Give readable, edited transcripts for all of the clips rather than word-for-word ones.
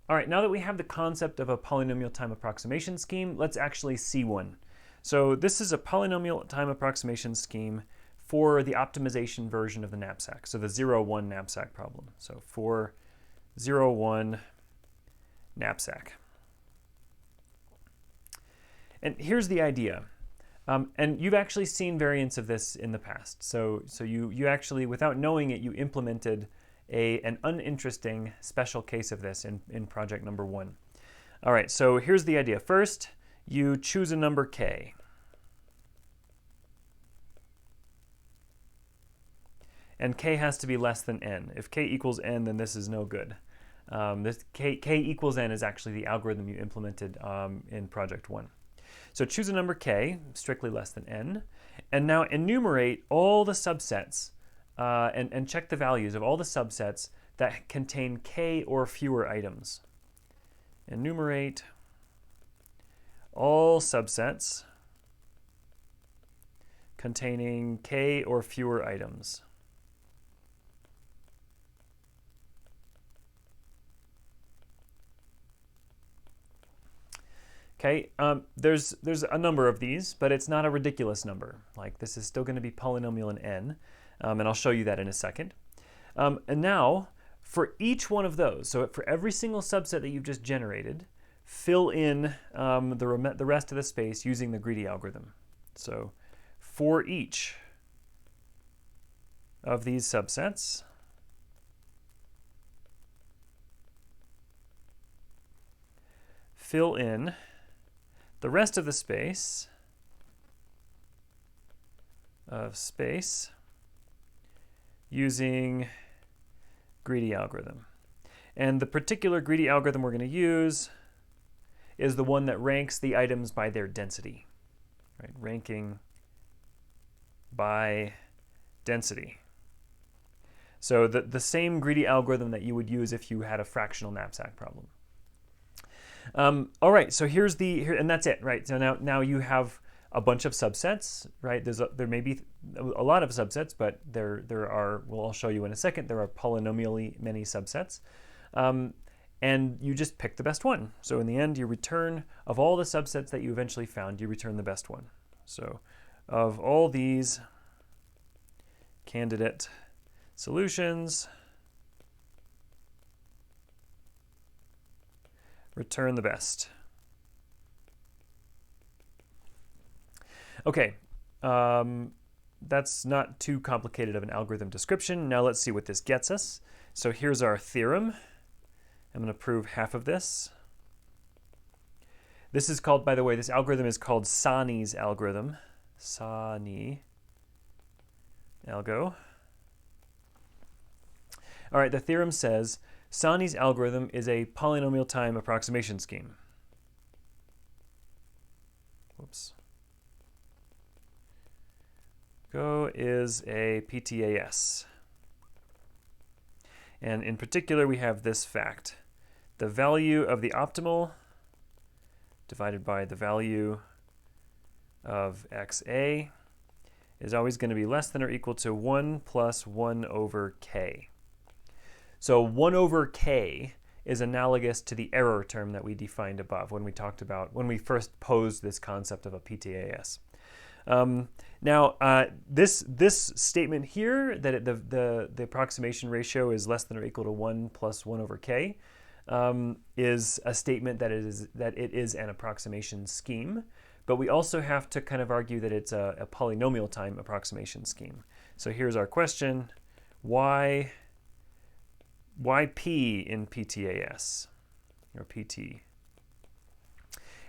All right, now that we have the concept of a polynomial time approximation scheme, let's actually see one. So this is a polynomial time approximation scheme for the optimization version of the knapsack, so the 0-1 knapsack problem. So for 0-1 knapsack. And here's the idea. And you've actually seen variants of this in the past. So you actually, without knowing it, you implemented an uninteresting special case of this in project number 1. All right, so here's the idea. First, you choose a number k. And k has to be less than n. If k equals n, then this is no good. This k equals n is actually the algorithm you implemented in project 1. So choose a number k, strictly less than n, and now enumerate all the subsets and check the values of all the subsets that contain k or fewer items. Enumerate all subsets containing k or fewer items. Okay, there's a number of these, but it's not a ridiculous number. Like, this is still going to be polynomial in n, and I'll show you that in a second. And now, for each one of those, so for every single subset that you've just generated, fill in the rest of the space using the greedy algorithm. So for each of these subsets, fill in the rest of the space using greedy algorithm. And the particular greedy algorithm we're going to use is the one that ranks the items by their density, right? Ranking by density. So the same greedy algorithm that you would use if you had a fractional knapsack problem. All right, so and that's it, right? So now you have a bunch of subsets, right? There may be a lot of subsets, but there are, well, I'll show you in a second, there are polynomially many subsets. And you just pick the best one. So in the end, you return, of all the subsets that you eventually found, you return the best one. So of all these candidate solutions, return the best. Okay, that's not too complicated of an algorithm description. Now let's see what this gets us. So here's our theorem. I'm going to prove half of this. This is called, by the way, this algorithm is called Sahni's algorithm. Sahni algo. All right, the theorem says Sahni's algorithm is a polynomial time approximation scheme. Whoops. Go is a PTAS. And in particular, we have this fact. The value of the optimal divided by the value of xa is always going to be less than or equal to 1 plus 1 over k. So 1 over k is analogous to the error term that we defined above when we first posed this concept of a PTAS. Now, this statement here, that the approximation ratio is less than or equal to 1 plus 1 over k, is a statement that it is an approximation scheme. But we also have to kind of argue that it's a polynomial time approximation scheme. So here's our question: why P in PTAS, or PT?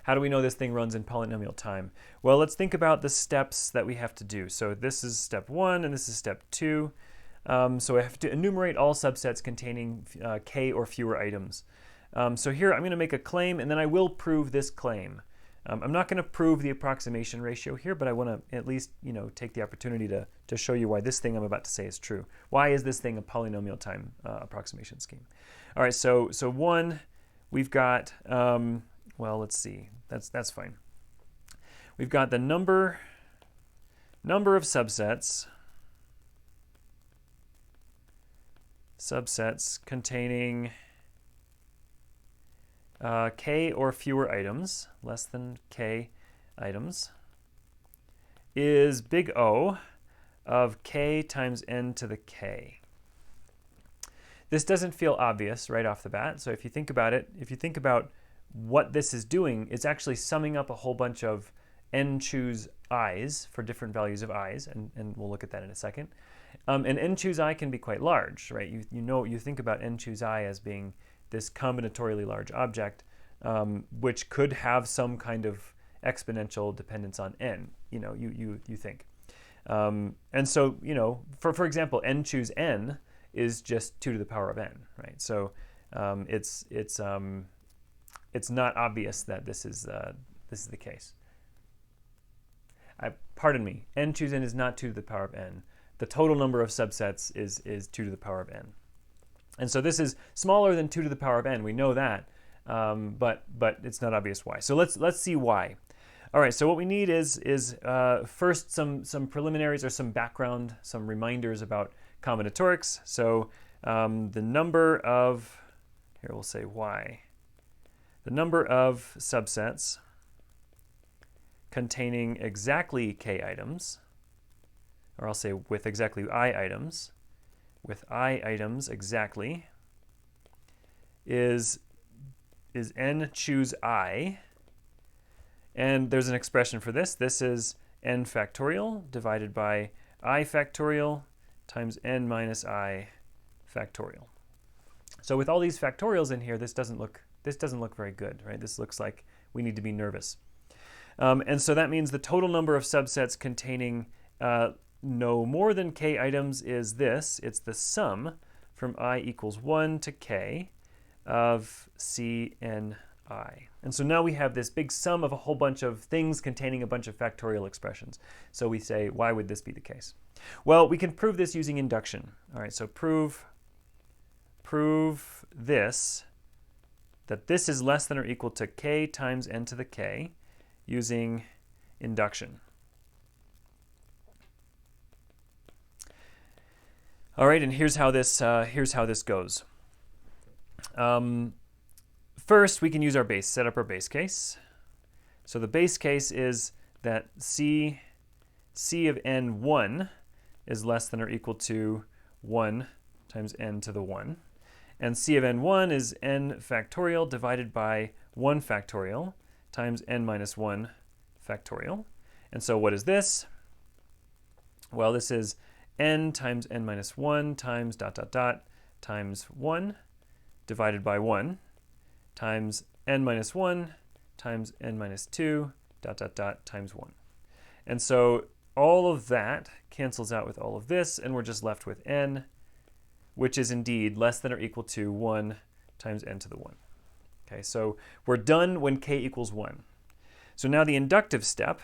How do we know this thing runs in polynomial time? Well, let's think about the steps that we have to do. So this is step 1 and this is step 2. So I have to enumerate all subsets containing k or fewer items. So here I'm going to make a claim, and then I will prove this claim. I'm not going to prove the approximation ratio here, but I want to at least take the opportunity to show you why this thing I'm about to say is true. Why is this thing a polynomial time approximation scheme? All right, so 1, we've got, well, let's see. That's fine. We've got the number of subsets containing k or fewer items, less than k items, is big O of k times n to the k. This doesn't feel obvious right off the bat. So if you think about it, if you think about what this is doing, it's actually summing up a whole bunch of n choose i's for different values of i's, and we'll look at that in a second. And n choose I can be quite large, right? You think about n choose I as being this combinatorially large object, which could have some kind of exponential dependence on n. You think, and so for example, n choose n is just 2 to the power of n, right? So it's not obvious that this is the case. Pardon me, n choose n is not 2 to the power of n. The total number of subsets is 2 to the power of n. And so this is smaller than 2 to the power of n. We know that, but it's not obvious why. So let's see why. All right, so what we need is first some preliminaries or some background, some reminders about combinatorics. So the number of, here we'll say y, the number of subsets containing exactly k items, or I'll say with exactly I items, with I items exactly, is n choose I. And there's an expression for this. This is n factorial divided by I factorial times n minus I factorial. So with all these factorials in here, this doesn't look very good, right? This looks like we need to be nervous. And so that means the total number of subsets containing no more than k items is this. It's the sum from I equals 1 to k of Cni. And so now we have this big sum of a whole bunch of things containing a bunch of factorial expressions. So we say, why would this be the case? Well, we can prove this using induction. All right, so prove this, that this is less than or equal to k times n to the k using induction. All right, and here's how this goes. First, we can use our base, set up our base case. So the base case is that c of n1 is less than or equal to 1 times n to the 1. And c of n1 is n factorial divided by 1 factorial times n minus 1 factorial. And so what is this? Well, this is n times n minus 1 times ... times 1 divided by 1 times n minus 1 times n minus 2 ... times 1. And so all of that cancels out with all of this, and we're just left with n, which is indeed less than or equal to 1 times n to the 1. Okay, so we're done when k equals 1. So now the inductive step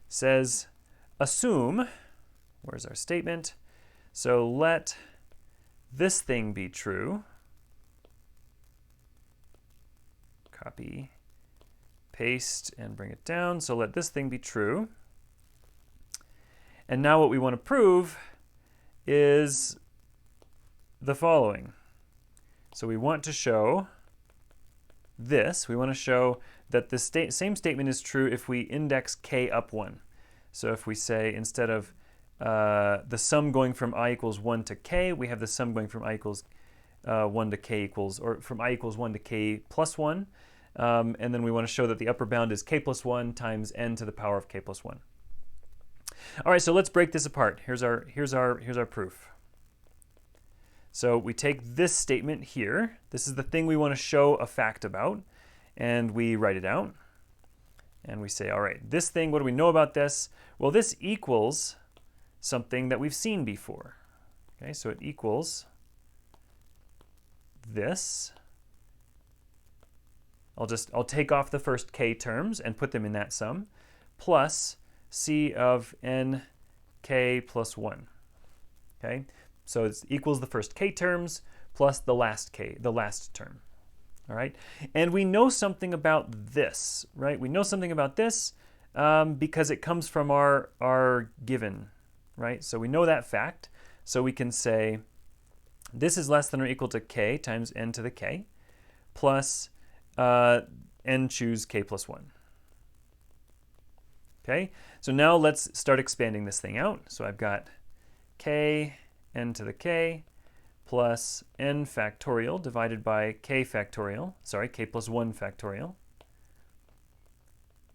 says assume, where's our statement? So let this thing be true. Copy, paste, and bring it down. So let this thing be true. And now what we want to prove is the following. So we want to show this. We want to show that the same statement is true if we index k up 1. So if we say instead of the sum going from I equals 1 to k, we have the sum going from I equals 1 to k equals, or from I equals 1 to k plus 1. And then we want to show that the upper bound is k plus 1 times n to the power of k plus 1. All right, so let's break this apart. Here's our proof. So we take this statement here. This is the thing we want to show a fact about, and we write it out. And we say, all right, this thing, what do we know about this? Well, this equals something that we've seen before. Okay, so it equals this. I'll take off the first k terms and put them in that sum, plus c of n k plus 1. Okay, so it equals the first k terms plus the last term. All right, and we know something about this, right? We know something about this because it comes from our given, right? So we know that fact. So we can say This is less than or equal to k times n to the k plus n choose k plus 1. Okay, so now let's start expanding this thing out. So I've got k n to the k plus n factorial divided by k factorial, sorry, k plus 1 factorial,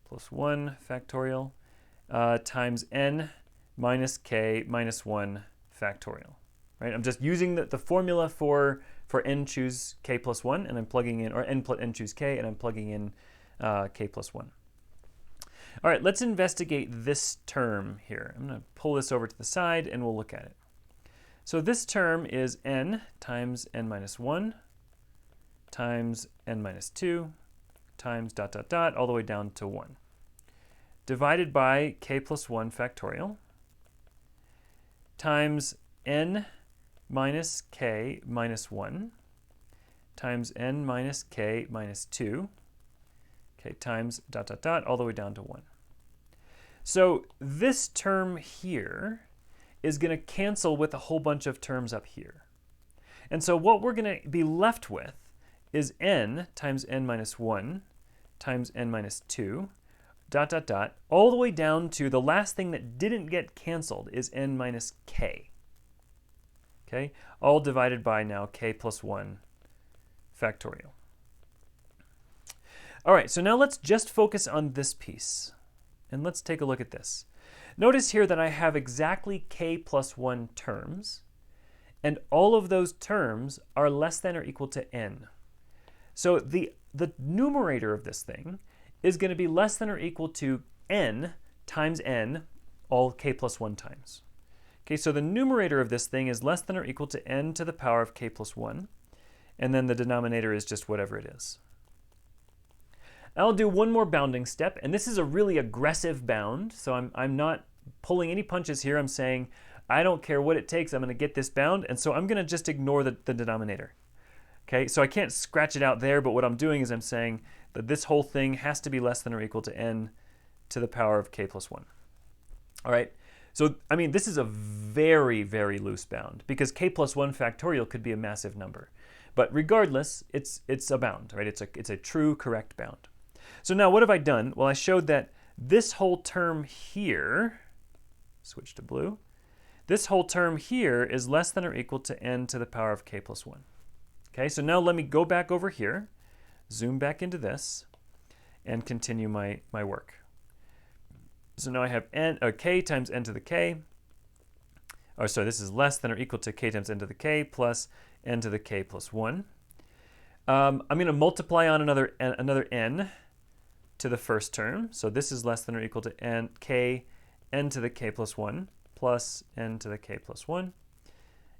plus 1 factorial times n minus k minus 1 factorial. Right? I'm just using the formula for n choose k plus 1, and I'm plugging in, or n choose k, and I'm plugging in k plus 1. All right, let's investigate this term here. I'm going to pull this over to the side, and we'll look at it. So this term is n times n minus 1 times n minus 2 times dot, dot, dot, all the way down to 1, divided by k plus 1 factorial times n minus k minus 1 times n minus k minus 2, okay, times dot, dot, dot, all the way down to 1. So this term here is going to cancel with a whole bunch of terms up here. And so what we're going to be left with is n times n minus 1 times n minus 2, dot, dot, dot, all the way down to the last thing that didn't get canceled is n minus k. Okay, all divided by now k plus 1 factorial. All right, so now let's just focus on this piece. And let's take a look at this. Notice here that I have exactly k plus 1 terms, and all of those terms are less than or equal to n. So the numerator of this thing is going to be less than or equal to n times n, all k plus 1 times. Okay, so the numerator of this thing is less than or equal to n to the power of k plus 1, and then the denominator is just whatever it is. I'll do one more bounding step, and this is a really aggressive bound, so I'm not pulling any punches here. I'm saying, I don't care what it takes, I'm going to get this bound, and so I'm going to just ignore the denominator. Okay, so I can't scratch it out there, but what I'm doing is I'm saying that this whole thing has to be less than or equal to n to the power of k plus 1. All right, so I mean, this is a very, very loose bound, because k plus 1 factorial could be a massive number. But regardless, it's a bound, right? It's a true, correct bound. So now what have I done? Well, I showed that this whole term here, switch to blue, this whole term here is less than or equal to n to the power of k plus 1. Okay, so now let me go back over here, zoom back into this, and continue my work. So now I have k times n to the k, or sorry, this is less than or equal to k times n to the k plus n to the k plus 1. I'm going to multiply on another n to the first term. So this is less than or equal to n to the k plus 1 plus n to the k plus 1.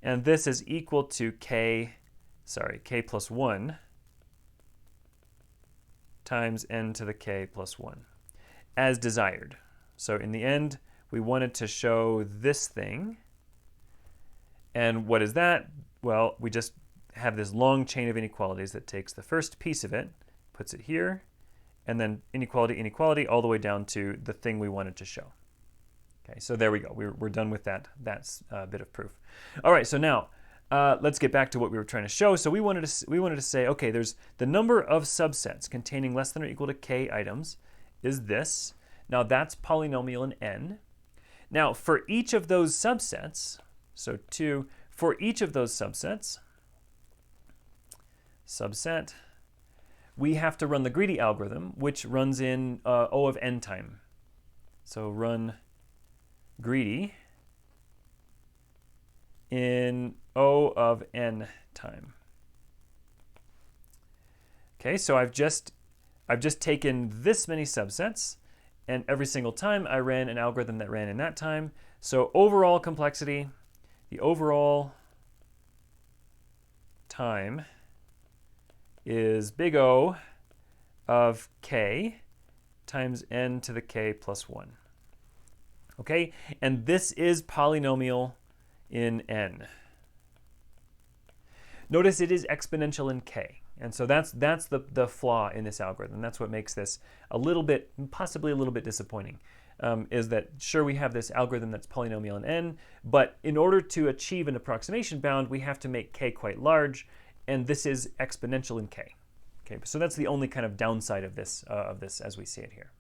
And this is equal to k plus 1 times n to the k plus 1, as desired. So in the end, we wanted to show this thing. And what is that? Well, we just have this long chain of inequalities that takes the first piece of it, puts it here, and then inequality, inequality, all the way down to the thing we wanted to show. Okay, so there we go. We're done with that bit of proof. All right, so now let's get back to what we were trying to show. So we wanted to say, okay, there's the number of subsets containing less than or equal to k items is this. Now that's polynomial in n. Now for each of those subsets, so for each of those subset, we have to run the greedy algorithm, which runs in O of n time. So run greedy in O of n time. Okay, so I've just taken this many subsets, and every single time I ran an algorithm that ran in that time. So overall complexity, the overall time is big O of k times n to the k plus 1. Okay, and this is polynomial in n. Notice it is exponential in k, and so that's the flaw in this algorithm. That's what makes this a little bit, possibly a little bit disappointing. is that sure, we have this algorithm that's polynomial in n, but in order to achieve an approximation bound, we have to make k quite large, and this is exponential in k. Okay, so that's the only kind of downside of this as we see it here.